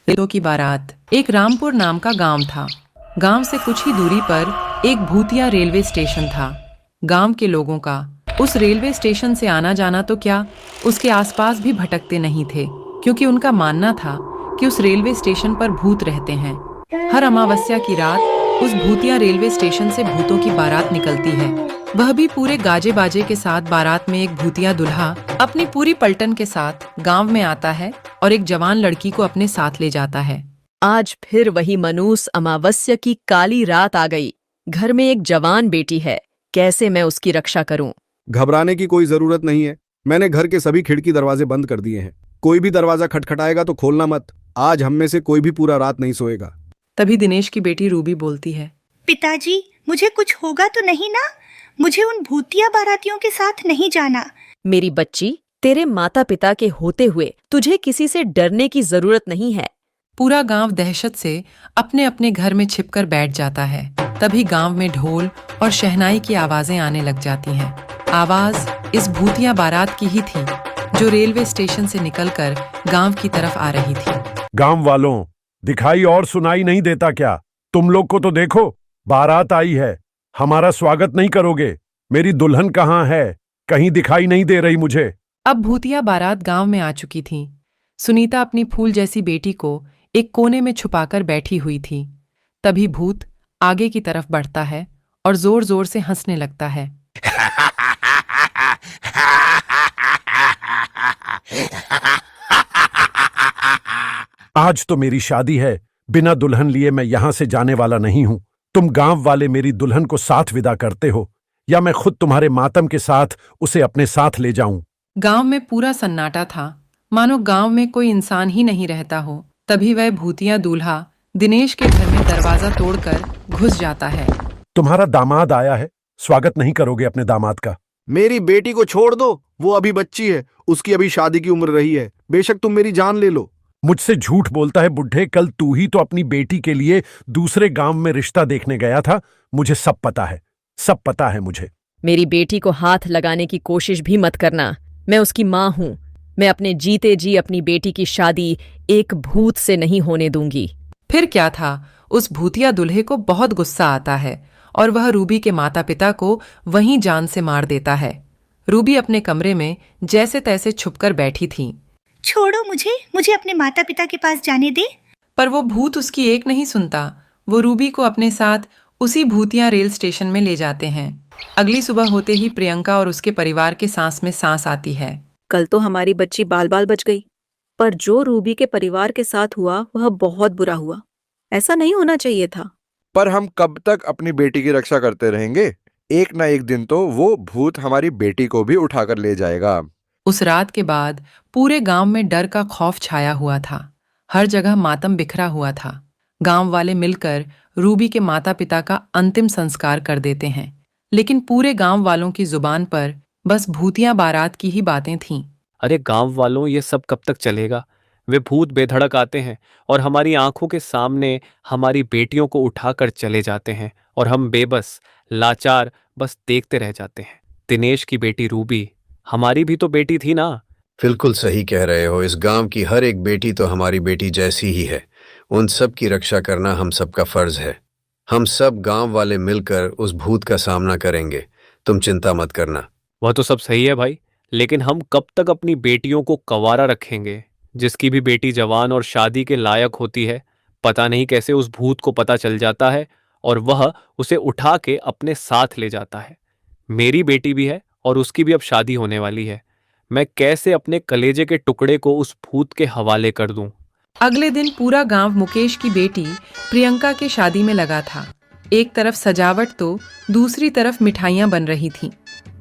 भूतों की बारात। एक रामपुर नाम का गांव था। गांव से कुछ ही दूरी पर एक भूतिया रेलवे स्टेशन था। गांव के लोगों का उस रेलवे स्टेशन से आना जाना तो क्या, उसके आसपास भी भटकते नहीं थे, क्योंकि उनका मानना था कि उस रेलवे स्टेशन पर भूत रहते हैं। हर अमावस्या की रात उस भूतिया रेलवे स्टेशन से भूतों की बारात निकलती है, वह भी पूरे गाजे बाजे के साथ। बारात में एक भूतिया दुल्हा अपनी पूरी पलटन के साथ गांव में आता है और एक जवान लड़की को अपने साथ ले जाता है। आज फिर वही मनूस अमावस्या की काली रात आ गई। घर में एक जवान बेटी है, कैसे मैं उसकी रक्षा करूं? घबराने की कोई जरूरत नहीं है। मैंने घर के सभी खिड़की दरवाजे बंद कर दिए हैं। कोई भी दरवाजा खटखटाएगा तो खोलना मत। आज हम में से कोई भी पूरा रात नहीं सोएगा। तभी दिनेश की बेटी रूबी बोलती है, पिताजी, मुझे कुछ होगा तो नहीं ना? मुझे उन भूतिया बारातियों के साथ नहीं जाना। मेरी बच्ची, तेरे माता पिता के होते हुए तुझे किसी से डरने की जरूरत नहीं है। पूरा गांव दहशत से अपने अपने घर में छिपकर बैठ जाता है। तभी गांव में ढोल और शहनाई की आवाजें आने लग जाती हैं। आवाज इस भूतिया बारात की ही थी, जो रेलवे स्टेशन से निकलकर गांव की तरफ आ रही थी। गांव वालों, दिखाई और सुनाई नहीं देता क्या? तुम लोग को तो देखो, बारात आई है। हमारा स्वागत नहीं करोगे? मेरी दुल्हन कहाँ है? कहीं दिखाई नहीं दे रही मुझे। अब भूतिया बारात गांव में आ चुकी थी। सुनीता अपनी फूल जैसी बेटी को एक कोने में छुपाकर बैठी हुई थी। तभी भूत आगे की तरफ बढ़ता है और जोर जोर से हंसने लगता है। आज तो मेरी शादी है, बिना दुल्हन लिए मैं यहां से जाने वाला नहीं हूं। तुम गांव वाले मेरी दुल्हन को साथ विदा करते हो, या मैं खुद तुम्हारे मातम के साथ उसे अपने साथ ले जाऊं? गांव में पूरा सन्नाटा था, मानो गांव में कोई इंसान ही नहीं रहता हो। तभी वह भूतिया दूल्हा दिनेश के घर में दरवाजा तोड़कर घुस जाता है। तुम्हारा दामाद आया है, स्वागत नहीं करोगे अपने दामाद का? मेरी बेटी को छोड़ दो, वो अभी बच्ची है। उसकी अभी शादी की उम्र रही है। बेशक तुम मेरी जान ले लो। मुझसे झूठ बोलता है बुढ़े। कल तू ही तो अपनी बेटी के लिए दूसरे गांव में रिश्ता देखने गया था। मुझे सब पता है, सब पता है मुझे। मेरी बेटी को हाथ लगाने की कोशिश भी मत करना। मैं उसकी माँ हूं। मैं अपने जीते जी अपनी बेटी की शादी एक भूत से नहीं होने दूंगी। फिर क्या था, उस भूतिया दूल्हे को बहुत गुस्सा आता है और वह रूबी के माता पिता को वहीं जान से मार देता है। रूबी अपने कमरे में जैसे तैसे छुपकर बैठी थी। छोड़ो मुझे अपने माता पिता के पास जाने दे। पर वो भूत उसकी एक नहीं सुनता। वो रूबी को अपने साथ उसी भूतिया रेल स्टेशन में ले जाते हैं। अगली सुबह होते ही प्रियंका और उसके परिवार के सांस में सांस आती है। कल तो हमारी बच्ची बाल बाल बच गई, पर जो रूबी के परिवार के साथ हुआ वह बहुत बुरा हुआ। ऐसा नहीं होना चाहिए था। पर हम कब तक अपनी बेटी की रक्षा करते रहेंगे? एक ना एक दिन तो वो भूत हमारी बेटी को भी उठाकर ले जाएगा। उस रात के बाद पूरे गांव में डर का खौफ छाया हुआ था। हर जगह मातम बिखरा हुआ था। गांव वाले मिलकर रूबी के माता पिता का अंतिम संस्कार कर देते हैं, लेकिन पूरे गांव वालों की जुबान पर बस भूतिया बारात की ही बातें थीं। अरे गांव वालों, ये सब कब तक चलेगा? वे भूत बेधड़क आते हैं और हमारी आंखों के सामने हमारी बेटियों को उठाकर चले जाते हैं, और हम बेबस, लाचार बस देखते रह जाते हैं। दिनेश की बेटी रूबी हमारी भी तो बेटी थी ना? बिल्कुल सही कह रहे हो। इस गांव की हर एक बेटी तो हमारी बेटी जैसी ही है। उन सब की रक्षा करना हम सबका फर्ज है। हम सब गांव वाले मिलकर उस भूत का सामना करेंगे। तुम चिंता मत करना। वह तो सब सही है भाई, लेकिन हम कब तक अपनी बेटियों को कंवारा रखेंगे? जिसकी भी बेटी जवान और शादी के लायक होती है, पता नहीं कैसे उस भूत को पता चल जाता है और वह उसे उठा के अपने साथ ले जाता है। मेरी बेटी भी है और उसकी भी अब शादी होने वाली है। मैं कैसे अपने कलेजे के टुकड़े को उस भूत के हवाले कर दूं? अगले दिन पूरा गांव मुकेश की बेटी प्रियंका के शादी में लगा था। एक तरफ सजावट तो दूसरी तरफ मिठाइयां बन रही थीं।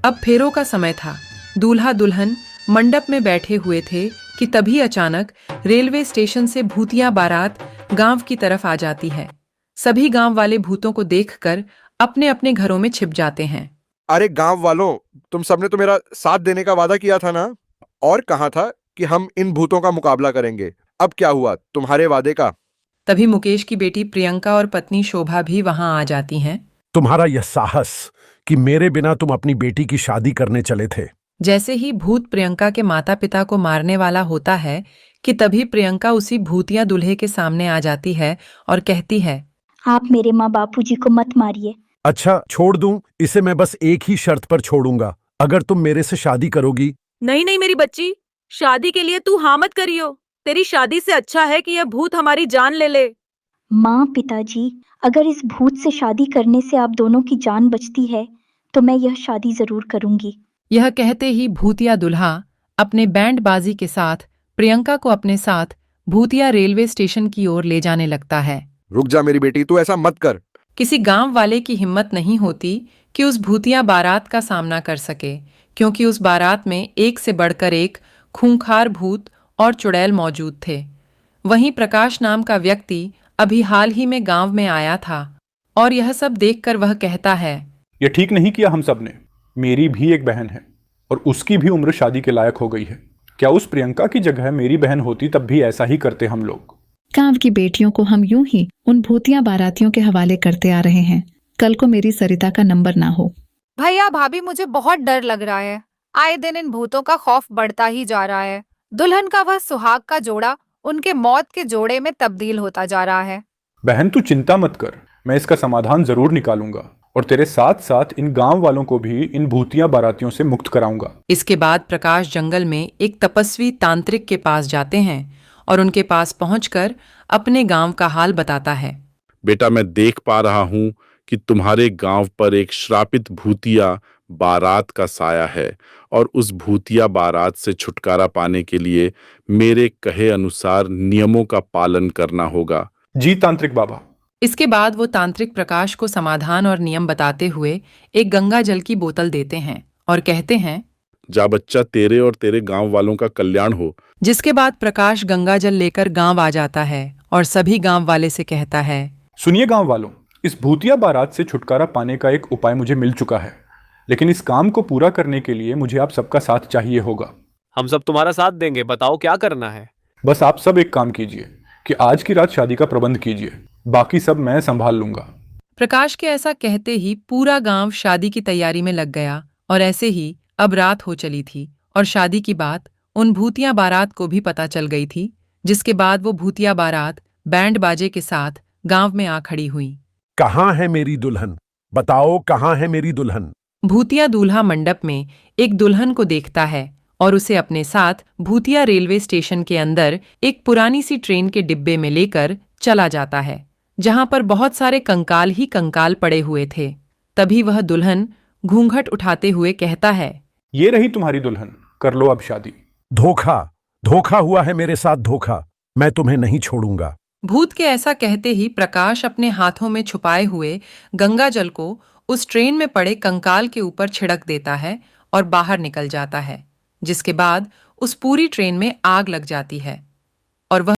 अब फेरों का समय था। दूल्हा दुल्हन मंडप में बैठे हुए थे कि तभी अचानक रेलवे स्टेशन से भूतिया बारात गांव की तरफ आ जाती है। सभी गांव वाले भूतों को देखकर अपने अपने घरों में छिप जाते हैं। अरे गांव वालों, तुम सबने तो मेरा साथ देने का वादा किया था ना, और कहा था कि हम इन भूतों का मुकाबला करेंगे। अब क्या हुआ तुम्हारे वादे का? तभी मुकेश की बेटी प्रियंका और पत्नी शोभा भी वहां आ जाती हैं। तुम्हारा यह साहस कि मेरे बिना तुम अपनी बेटी की शादी करने चले थे। जैसे ही भूत प्रियंका के माता पिता को मारने वाला होता है कि तभी प्रियंका उसी भूतिया दूल्हे के सामने आ जाती है और कहती है, आप मेरे माँ बापूजी को मत मारिए। अच्छा छोड़ दूं, इसे मैं बस एक ही शर्त पर छोड़ूंगा, अगर तुम मेरे से शादी करोगी। नहीं नहीं मेरी बच्ची, शादी के लिए तू हाँ मत करियो। तेरी शादी से अच्छा है कि यह भूत हमारी जान ले ले। माँ पिताजी, अगर इस भूत से शादी करने से आप दोनों की जान बचती है तो मैं यह शादी जरूर करूंगी। यह कहते ही भूतिया दूल्हा अपने बैंड बाजी के साथ प्रियंका को अपने साथ भूतिया रेलवे स्टेशन की ओर ले जाने लगता है। रुक जा मेरी बेटी, तू ऐसा मत कर। किसी गांव वाले की हिम्मत नहीं होती कि उस भूतिया बारात का सामना कर सके, क्योंकि उस बारात में एक से बढ़कर एक खूंखार भूत और चुड़ैल मौजूद थे। वहीं प्रकाश नाम का व्यक्ति अभी हाल ही में गांव में आया था और यह सब देखकर वह कहता है, ये ठीक नहीं किया हम सब ने। मेरी भी एक बहन है और उसकी भी उम्र शादी के लायक हो गई है। क्या उस प्रियंका की जगह मेरी बहन होती तब भी ऐसा ही करते हम लोग। गांव की बेटियों को हम यूं ही उन भूतिया बारातियों के हवाले करते आ रहे हैं, कल को मेरी सरिता का नंबर ना हो। भैया भाभी, मुझे बहुत डर लग रहा है। आए दिन इन भूतों का खौफ बढ़ता ही जा रहा है। दुल्हन का वह सुहाग का जोड़ा उनके मौत के जोड़े में तब्दील होता जा रहा है। बहन तू चिंता मत कर, मैं इसका समाधान जरूर निकालूंगा और तेरे साथ साथ इन गांव वालों को भी इन भूतिया बारातियों से मुक्त कराऊंगा। इसके बाद प्रकाश जंगल में एक तपस्वी तांत्रिक के पास जाते हैं और उनके पास पहुंचकर अपने गांव का हाल बताता है। बेटा, मैं देख पा रहा हूं कि तुम्हारे गांव पर एक श्रापित भूतिया बारात का साया है और उस भूतिया बारात से छुटकारा पाने के लिए मेरे कहे अनुसार नियमों का पालन करना होगा। जी तांत्रिक बाबा। इसके बाद वो तांत्रिक प्रकाश को समाधान और नियम बताते हुए एक गंगा जल की बोतल देते हैं और कहते हैं, जा बच्चा, तेरे और तेरे गांव वालों का कल्याण हो। जिसके बाद प्रकाश गंगा जल लेकर गांव आ जाता है और सभी गांव वाले से कहता है, सुनिए गांव वालों, इस भूतिया बारात से छुटकारा पाने का एक उपाय मुझे मिल चुका है, लेकिन इस काम को पूरा करने के लिए मुझे आप सबका साथ चाहिए होगा। हम सब तुम्हारा साथ देंगे, बताओ क्या करना है। बस आप सब एक काम कीजिए कि आज की रात शादी का प्रबंध कीजिए, बाकी सब मैं संभाल लूंगा। प्रकाश के ऐसा कहते ही पूरा गांव शादी की तैयारी में लग गया और ऐसे ही अब रात हो चली थी और शादी की बात उन भूतिया बारात को भी पता चल गई थी, जिसके बाद वो भूतिया बारात बैंड बाजे के साथ गांव में आ खड़ी हुई। कहाँ है मेरी दुल्हन, बताओ कहाँ है मेरी दुल्हन। भूतिया दूल्हा मंडप में एक दुल्हन को देखता है और उसे अपने साथ भूतिया रेलवे स्टेशन के अंदर एक पुरानी सी ट्रेन के डिब्बे में लेकर चला जाता है, जहां पर बहुत सारे कंकाल ही कंकाल पड़े हुए थे। तभी वह दुल्हन घूंघट उठाते हुए कहता है, ये रही तुम्हारी दुल्हन, कर लो अब शादी। धोखा धोखा हुआ है मेरे साथ, धोखा, मैं तुम्हें नहीं छोड़ूंगा। भूत के ऐसा कहते ही प्रकाश अपने हाथों में छुपाए हुए गंगा जल को उस ट्रेन में पड़े कंकाल के ऊपर छिड़क देता है और बाहर निकल जाता है, जिसके बाद उस पूरी ट्रेन में आग लग जाती है और वह